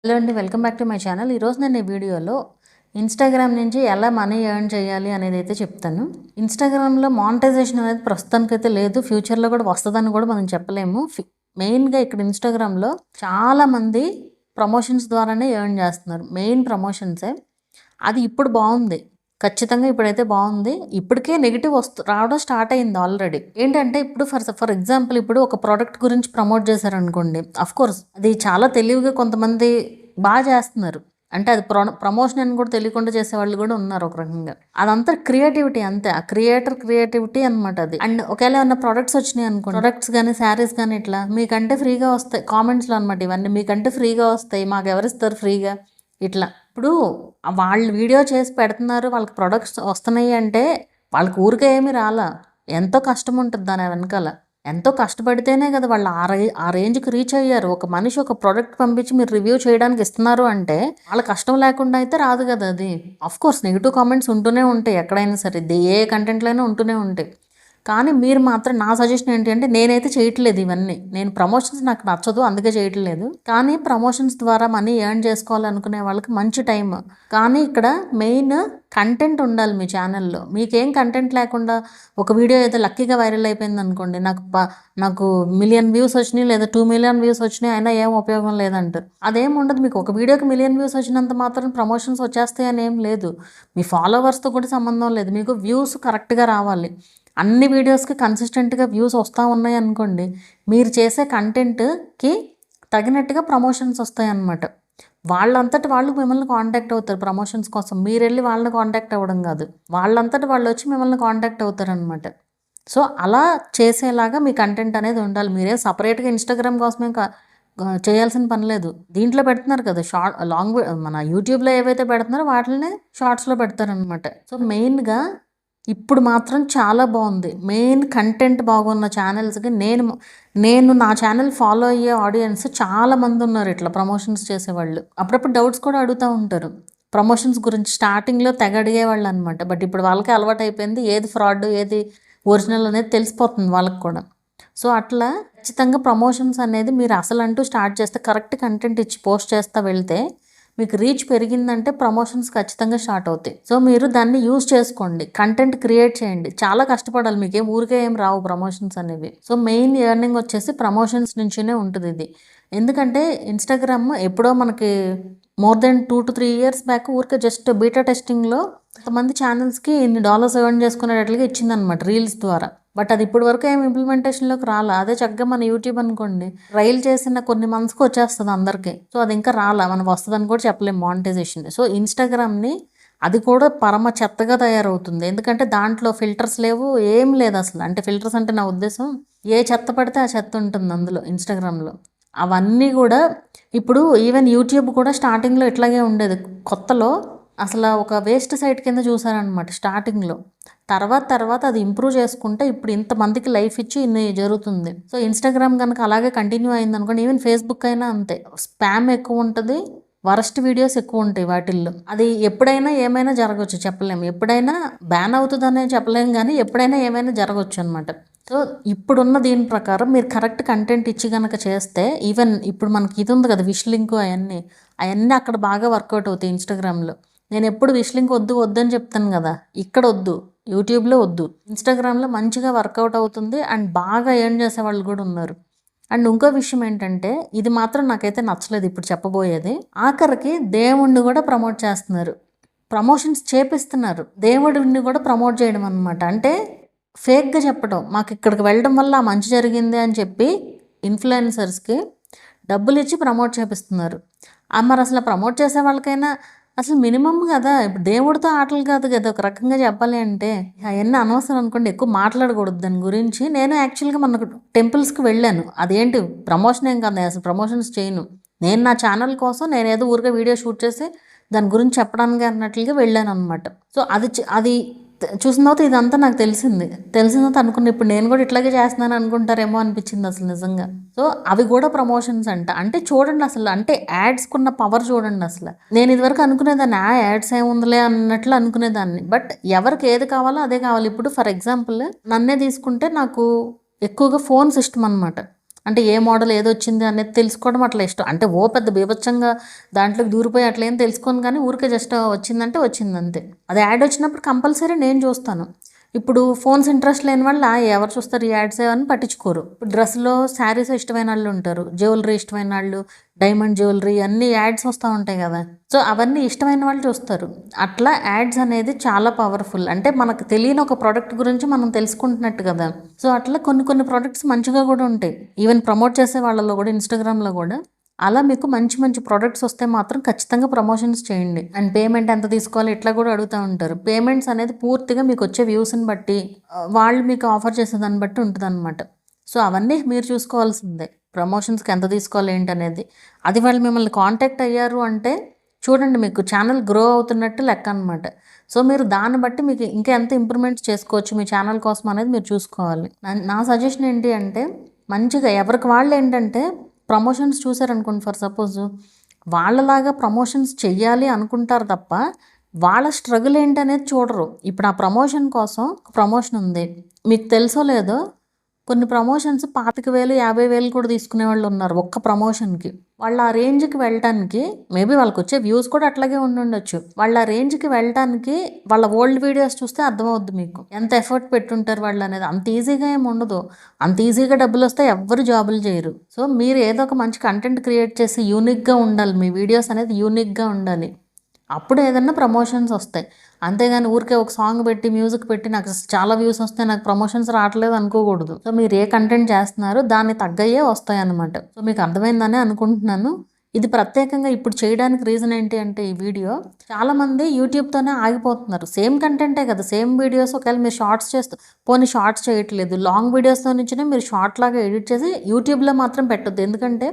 Hello అండి, welcome back to my channel. ఈరోజు నేను ఈ వీడియోలో ఇన్స్టాగ్రామ్ నుంచి ఎలా మనీ ఎర్న్ చేయాలి అనేది అయితే చెప్తాను. ఇన్స్టాగ్రామ్లో మానిటైజేషన్ అనేది ప్రస్తుతానికైతే లేదు, ఫ్యూచర్లో కూడా వస్తుందని కూడా మనం చెప్పలేము. మెయిన్గా ఇక్కడ ఇన్స్టాగ్రామ్లో చాలామంది ప్రమోషన్స్ ద్వారానే ఎర్న్ చేస్తున్నారు, మెయిన్ ప్రమోషన్సే. అది ఇప్పుడు బాగుంది, ఖచ్చితంగా ఇప్పుడైతే బాగుంది. ఇప్పటికే నెగిటివ్ రావడం స్టార్ట్ అయింది ఆల్రెడీ. ఏంటంటే ఇప్పుడు ఫర్ ఎగ్జాంపుల్ ఇప్పుడు ఒక ప్రోడక్ట్ గురించి ప్రమోట్ చేశారనుకోండి, కోర్స్ అది చాలా తెలివిగా కొంతమంది బాగా చేస్తున్నారు. అంటే అది ప్రమోషన్ అని కూడా తెలియకుండా చేసే వాళ్ళు కూడా ఉన్నారు ఒక రకంగా. అదంతా క్రియేటివిటీ, అంతే, ఆ క్రియేటివిటీ అనమాట అది. అండ్ ఒకవేళ ఏమన్నా ప్రొడక్ట్స్ వచ్చినాయి అనుకో, ప్రొడక్ట్స్ కానీ శారీస్ కానీ ఇట్లా మీకంటే ఫ్రీగా వస్తాయి కామెంట్స్లో అనమాట. ఇవన్నీ మీకంటే ఫ్రీగా వస్తాయి, మాకు ఎవరిస్తారు ఫ్రీగా, ఇట్లా. ఇప్పుడు వాళ్ళు వీడియో చేసి పెడుతున్నారు, వాళ్ళకి ప్రొడక్ట్స్ వస్తున్నాయి అంటే వాళ్ళకి ఊరికే ఏమీ రాలా, ఎంతో కష్టం ఉంటుంది దాని వెనకాల. ఎంతో కష్టపడితేనే కదా వాళ్ళు ఆ రేంజ్కి రీచ్ అయ్యారు. ఒక మనిషి ఒక ప్రోడక్ట్ పంపించి మీరు రివ్యూ చేయడానికి ఇస్తున్నారు అంటే వాళ్ళ కష్టం లేకుండా అయితే రాదు కదా అది. కోర్స్ నెగిటివ్ కామెంట్స్ ఉంటూనే ఉంటాయి ఎక్కడైనా సరే, ఏ కంటెంట్లో అయినా ఉంటూనే ఉంటాయి. కానీ మీరు మాత్రం, నా సజెషన్ ఏంటి అంటే, నేనైతే చేయట్లేదు ఇవన్నీ. నేను ప్రమోషన్స్ నాకు నచ్చదు, అందుకే చేయట్లేదు. కానీ ప్రమోషన్స్ ద్వారా మనీ ఎర్న్ చేసుకోవాలనుకునే వాళ్ళకి మంచి టైం. కానీ ఇక్కడ మెయిన్ కంటెంట్ ఉండాలి మీ ఛానల్లో. మీకేం కంటెంట్ లేకుండా ఒక వీడియో ఏదో లక్కీగా వైరల్ అయిపోయింది అనుకోండి, నాకు 1,000,000 వ్యూస్ వచ్చినాయి లేదా 2,000,000 వ్యూస్ వచ్చినాయి అయినా ఏం ఉపయోగం లేదంటారు. అదేం ఉండదు. మీకు ఒక వీడియోకి 1,000,000 వ్యూస్ వచ్చినంత మాత్రం ప్రమోషన్స్ వచ్చేస్తాయి అని ఏం లేదు. మీ ఫాలోవర్స్తో కూడా సంబంధం లేదు, మీకు వ్యూస్ కరెక్ట్గా రావాలి. అన్ని వీడియోస్కి కన్సిస్టెంట్గా వ్యూస్ వస్తూ ఉన్నాయి అనుకోండి, మీరు చేసే కంటెంట్కి తగినట్టుగా ప్రమోషన్స్ వస్తాయి అన్నమాట. వాళ్ళంతటి వాళ్ళు మిమ్మల్ని కాంటాక్ట్ అవుతారు ప్రమోషన్స్ కోసం. మీరు వెళ్ళి వాళ్ళని కాంటాక్ట్ అవ్వడం కాదు, వాళ్ళంతటి వాళ్ళు వచ్చి మిమ్మల్ని కాంటాక్ట్ అవుతారు అనమాట. సో అలా చేసేలాగా మీ కంటెంట్ అనేది ఉండాలి. మీరే సపరేట్గా ఇన్స్టాగ్రామ్ కోసమే చేయాల్సిన పని లేదు. దీంట్లో పెడుతున్నారు కదా లాంగ్, మన యూట్యూబ్లో ఏవైతే పెడుతున్నారో వాటిని షార్ట్స్లో పెడతారనమాట. సో మెయిన్గా ఇప్పుడు మాత్రం చాలా బాగుంది. మెయిన్ కంటెంట్ బాగున్న ఛానల్స్కి నేను నా ఛానల్ ఫాలో అయ్యే ఆడియన్స్ చాలామంది ఉన్నారు ఇట్లా ప్రమోషన్స్ చేసేవాళ్ళు. అప్పుడప్పుడు డౌట్స్ కూడా అడుగుతూ ఉంటారు ప్రమోషన్స్ గురించి. స్టార్టింగ్లో తెగ అడిగేవాళ్ళు అనమాట. బట్ ఇప్పుడు వాళ్ళకి అలవాటు అయిపోయింది, ఏది ఫ్రాడ్ ఏది ఒరిజినల్ అనేది తెలిసిపోతుంది వాళ్ళకి కూడా. సో అట్లా ఖచ్చితంగా ప్రమోషన్స్ అనేది మీరు అసలు అంటూ స్టార్ట్ చేస్తే, కరెక్ట్ కంటెంట్ ఇచ్చి పోస్ట్ చేస్తూ వెళ్తే మీకు రీచ్ పెరిగిందంటే ప్రమోషన్స్ ఖచ్చితంగా స్టార్ట్ అవుతాయి. సో మీరు దాన్ని యూజ్ చేసుకోండి, కంటెంట్ క్రియేట్ చేయండి. చాలా కష్టపడాలి, మీకేం ఊరికే ఏం రావు ప్రమోషన్స్ అనేవి. సో మెయిన్ ఎర్నింగ్ వచ్చేసి ప్రమోషన్స్ నుంచినే ఉంటుంది ఇది. ఎందుకంటే ఇన్స్టాగ్రామ్ ఎప్పుడో మనకి more than 2 to 3 years back ఊరికే జస్ట్ బీటా టెస్టింగ్లో కొంతమంది ఛానల్స్కి ఇన్ని డాలర్స్ ఎర్న్ చేసుకునేటట్లుగా ఇచ్చిందనమాట రీల్స్ ద్వారా. బట్ అది ఇప్పటి వరకు ఏమి ఇంప్లిమెంటేషన్లోకి రాలా. అదే చక్కగా మన యూట్యూబ్ అనుకోండి, ట్రైల్ చేసిన కొన్ని మంత్స్కి వచ్చేస్తుంది అందరికీ. సో అది ఇంకా రాలా, మనకు వస్తుందని కూడా చెప్పలేము మానిటైజేషన్. సో ఇన్స్టాగ్రామ్ని అది కూడా పరమ చెత్తగా తయారవుతుంది. ఎందుకంటే దాంట్లో ఫిల్టర్స్ లేవు, ఏం లేదు అసలు. అంటే ఫిల్టర్స్ అంటే నా ఉద్దేశం, ఏ చెత్త పడితే ఆ చెత్త ఉంటుంది అందులో ఇన్స్టాగ్రామ్లో. అవన్నీ కూడా ఇప్పుడు ఈవెన్ యూట్యూబ్ కూడా స్టార్టింగ్లో ఇట్లాగే ఉండేది. కొత్తలో అసలు ఒక వేస్ట్ సైట్ కింద చూసారనమాట స్టార్టింగ్లో. తర్వాత అది ఇంప్రూవ్ చేసుకుంటే ఇప్పుడు ఇంతమందికి లైఫ్ ఇచ్చి ఇన్ని జరుగుతుంది. సో ఇన్స్టాగ్రామ్ కనుక అలాగే కంటిన్యూ అయింది అనుకోండి, ఈవెన్ ఫేస్బుక్ అయినా అంతే, స్పామ్ ఎక్కువ ఉంటుంది, వరస్ట్ వీడియోస్ ఎక్కువ ఉంటాయి వాటిల్లో. అది ఎప్పుడైనా ఏమైనా జరగవచ్చు, చెప్పలేము. ఎప్పుడైనా బ్యాన్ అవుతుందనే చెప్పలేము, కానీ ఎప్పుడైనా ఏమైనా జరగవచ్చు అనమాట. సో ఇప్పుడున్న దీని ప్రకారం మీరు కరెక్ట్ కంటెంట్ ఇచ్చి కనుక చేస్తే, ఈవెన్ ఇప్పుడు మనకి ఇది ఉంది కదా విష్ లింక్, అవన్నీ అక్కడ బాగా వర్కౌట్ అవుతాయి ఇన్స్టాగ్రామ్లో. నేను ఎప్పుడు విష్ లింక్ వద్దని చెప్తాను కదా, ఇక్కడ వద్దు, యూట్యూబ్లో వద్దు, ఇన్స్టాగ్రామ్లో మంచిగా వర్కౌట్ అవుతుంది. అండ్ బాగా ఎర్న్ చేసే వాళ్ళు కూడా ఉన్నారు. అండ్ ఇంకో విషయం ఏంటంటే, ఇది మాత్రం నాకైతే నచ్చలేదు ఇప్పుడు చెప్పబోయేది. ఆఖరికి దేవుణ్ణి కూడా ప్రమోట్ చేస్తున్నారు, ప్రమోషన్స్ చేపిస్తున్నారు. దేవుడిని కూడా ప్రమోట్ చేయడం అనమాట. అంటే ఫేక్గా చెప్పడం, మాకు ఇక్కడికి వెళ్ళడం వల్ల మంచి జరిగింది అని చెప్పి ఇన్ఫ్లుయెన్సర్స్కి డబ్బులు ఇచ్చి ప్రమోట్ చేపిస్తున్నారు. మరి అసలు ప్రమోట్ చేసే వాళ్ళకైనా అసలు మినిమం కదా, ఇప్పుడు దేవుడితో ఆటలు కాదు కదా ఒక రకంగా చెప్పాలి అంటే. అవన్నీ అనవసరం అనుకోండి, ఎక్కువ మాట్లాడకూడదు దాని గురించి. నేను యాక్చువల్గా మనకు టెంపుల్స్కి వెళ్ళాను, అదేంటి ప్రమోషన్ ఏం కాదు, అసలు ప్రమోషన్స్ చేయను. నేను నా ఛానల్ కోసం నేను ఏదో ఊరికే వీడియో షూట్ చేసి దాని గురించి చెప్పడానికి అన్నట్లుగా వెళ్ళాను అనమాట. సో అది చూసిన తర్వాత ఇదంతా నాకు తెలిసిన తర్వాత అనుకున్నా, ఇప్పుడు నేను కూడా ఇట్లాగే చేస్తున్నాను అనుకుంటారేమో అనిపించింది అసలు నిజంగా. సో అవి కూడా ప్రమోషన్స్ అంటే చూడండి అసలు, అంటే యాడ్స్కున్న పవర్ చూడండి అసలు. నేను ఇదివరకు అనుకునేదాన్ని యాడ్స్ ఏముందిలే అన్నట్లు అనుకునేదాన్ని. బట్ ఎవరికి ఏది కావాలో అదే కావాలి. ఇప్పుడు ఫర్ ఎగ్జాంపుల్ నన్నే తీసుకుంటే, నాకు ఎక్కువగా ఫోన్స్ ఇష్టం అనమాట. అంటే ఏ మోడల్ ఏదొచ్చింది అనేది తెలుసుకోవడం అట్లా ఇష్టం. అంటే ఓ పెద్ద బీభత్సంగా దాంట్లోకి దూరిపోయి అట్లా ఏం తెలుసుకోను కానీ ఊరికే జస్ట్ వచ్చిందంటే వచ్చిందంతే. అది యాడ్ వచ్చినప్పుడు కంపల్సరీ నేను చూస్తాను. ఇప్పుడు ఫోన్స్ ఇంట్రెస్ట్ లేని వాళ్ళు ఎవరు చూస్తారు ఈ యాడ్స్ అని పట్టించుకోరు. ఇప్పుడు డ్రెస్లో శారీస్ ఇష్టమైన వాళ్ళు ఉంటారు, జ్యువెలరీ ఇష్టమైన వాళ్ళు, డైమండ్ జ్యువెలరీ అన్ని యాడ్స్ వస్తూ ఉంటాయి కదా. సో అవన్నీ ఇష్టమైన వాళ్ళు చూస్తారు. అట్లా యాడ్స్ అనేది చాలా పవర్ఫుల్. అంటే మనకు తెలియని ఒక ప్రోడక్ట్ గురించి మనం తెలుసుకుంటున్నట్టు కదా. సో అట్లా కొన్ని ప్రోడక్ట్స్ మంచిగా కూడా ఉంటాయి. ఈవెన్ ప్రమోట్ చేసే వాళ్ళలో కూడా ఇన్స్టాగ్రామ్లో కూడా అలా మీకు మంచి మంచి ప్రోడక్ట్స్ వస్తే మాత్రం ఖచ్చితంగా ప్రమోషన్స్ చేయండి. అండ్ పేమెంట్ ఎంత తీసుకోవాలి ఇట్లా కూడా అడుగుతూ ఉంటారు. పేమెంట్స్ అనేది పూర్తిగా మీకు వచ్చే వ్యూస్ని బట్టి వాళ్ళు మీకు ఆఫర్ చేసేదాన్ని బట్టి ఉంటుంది అనమాట. సో అవన్నీ మీరు చూసుకోవాల్సిందే. ప్రమోషన్స్కి ఎంత తీసుకోవాలి ఏంటి అనేది. అది వాళ్ళు మిమ్మల్ని కాంటాక్ట్ అయ్యారు అంటే చూడండి మీకు ఛానల్ గ్రో అవుతున్నట్టు లెక్క అనమాట. సో మీరు దాన్ని బట్టి మీకు ఇంకా ఎంత ఇంప్రూవ్మెంట్స్ చేసుకోవచ్చు మీ ఛానల్ కోసం అనేది మీరు చూసుకోవాలి. నా సజెషన్ ఏంటి అంటే మంచిగా ఎవరికి వాళ్ళు ఏంటంటే ప్రమోషన్స్ చూసారనుకోండి, ఫర్ సపోజ్ వాళ్ళలాగా ప్రమోషన్స్ చెయ్యాలి అనుకుంటారు తప్ప వాళ్ళ స్ట్రగుల్ ఏంటనేది చూడరు. ఇప్పుడు ఆ ప్రమోషన్ కోసం ప్రమోషన్ ఉంది, మీకు తెలుసో లేదో కొన్ని ప్రమోషన్స్ 25,000 50,000 కూడా తీసుకునే వాళ్ళు ఉన్నారు ఒక్క ప్రమోషన్కి. వాళ్ళు ఆ రేంజ్కి వెళ్ళటానికి మేబీ వాళ్ళకి వచ్చే వ్యూస్ కూడా అట్లాగే ఉండొచ్చు. వాళ్ళు ఆ రేంజ్కి వెళ్ళటానికి వాళ్ళ ఓల్డ్ వీడియోస్ చూస్తే అర్థమవుద్ది మీకు ఎంత ఎఫర్ట్ పెట్టుంటారు వాళ్ళు అనేది. అంత ఈజీగా ఏమి ఉండదు. అంత ఈజీగా డబ్బులు వస్తే ఎవ్వరు జాబులు చేయరు. సో మీరు ఏదో ఒక మంచి కంటెంట్ క్రియేట్ చేసి యూనిక్గా ఉండాలి. మీ వీడియోస్ అనేది యూనిక్గా ఉండాలి. అప్పుడు ఏదన్నా ప్రమోషన్స్ వస్తాయి. అంతేగాని ఊరికే ఒక సాంగ్ పెట్టి మ్యూజిక్ పెట్టి నాకు చాలా వ్యూస్ వస్తాయి నాకు ప్రమోషన్స్ రావట్లేదు అనుకోకూడదు. సో మీరు ఏ కంటెంట్ చేస్తున్నారో దాన్ని తగ్గయే వస్తాయి అన్నమాట. సో మీకు అర్థమైందని అనుకుంటున్నాను. ఇది ప్రత్యేకంగా ఇప్పుడు చేయడానికి రీజన్ ఏంటి అంటే ఈ వీడియో చాలామంది యూట్యూబ్తోనే ఆగిపోతున్నారు. సేమ్ కంటెంటే కదా, సేమ్ వీడియోస్. ఒకవేళ మీరు షార్ట్స్ చేస్తూ పోనీ షార్ట్స్ చేయట్లేదు, లాంగ్ వీడియోస్తో నుంచినే మీరు షార్ట్ లాగా ఎడిట్ చేసి యూట్యూబ్లో మాత్రం పెట్టొద్దు. ఎందుకంటే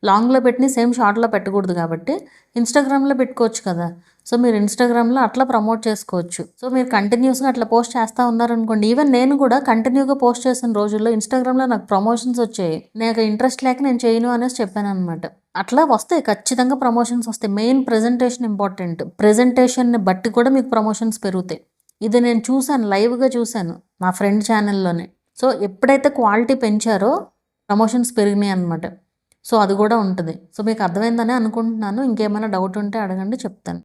లాంగ్లో పెట్టిన సేమ్ షార్ట్లో పెట్టకూడదు కాబట్టి ఇన్స్టాగ్రామ్లో పెట్టుకోవచ్చు కదా. సో మీరు ఇన్స్టాగ్రామ్లో అట్లా ప్రమోట్ చేసుకోవచ్చు. సో మీరు కంటిన్యూస్గా అట్లా పోస్ట్ చేస్తూ ఉన్నారనుకోండి. ఈవెన్ నేను కూడా కంటిన్యూగా పోస్ట్ చేసిన రోజుల్లో ఇన్స్టాగ్రామ్లో నాకు ప్రమోషన్స్ వచ్చాయి. నాకు ఇంట్రెస్ట్ లేక నేను చేయను అనేసి చెప్పాను అనమాట. అట్లా వస్తాయి, ఖచ్చితంగా ప్రమోషన్స్ వస్తాయి. Main presentation important. ప్రెజెంటేషన్ని బట్టి కూడా మీకు ప్రమోషన్స్ పెరుగుతాయి. ఇది నేను చూశాను, లైవ్గా చూశాను నా ఫ్రెండ్ ఛానల్లోనే. సో ఎప్పుడైతే క్వాలిటీ పెంచారో ప్రమోషన్స్ పెరిగినాయి అనమాట. సో అది కూడా ఉంటుంది. సో మీకు అర్థమైందని అనుకుంటున్నాను. ఇంకేమైనా డౌట్ ఉంటే అడగండి, చెప్తాను.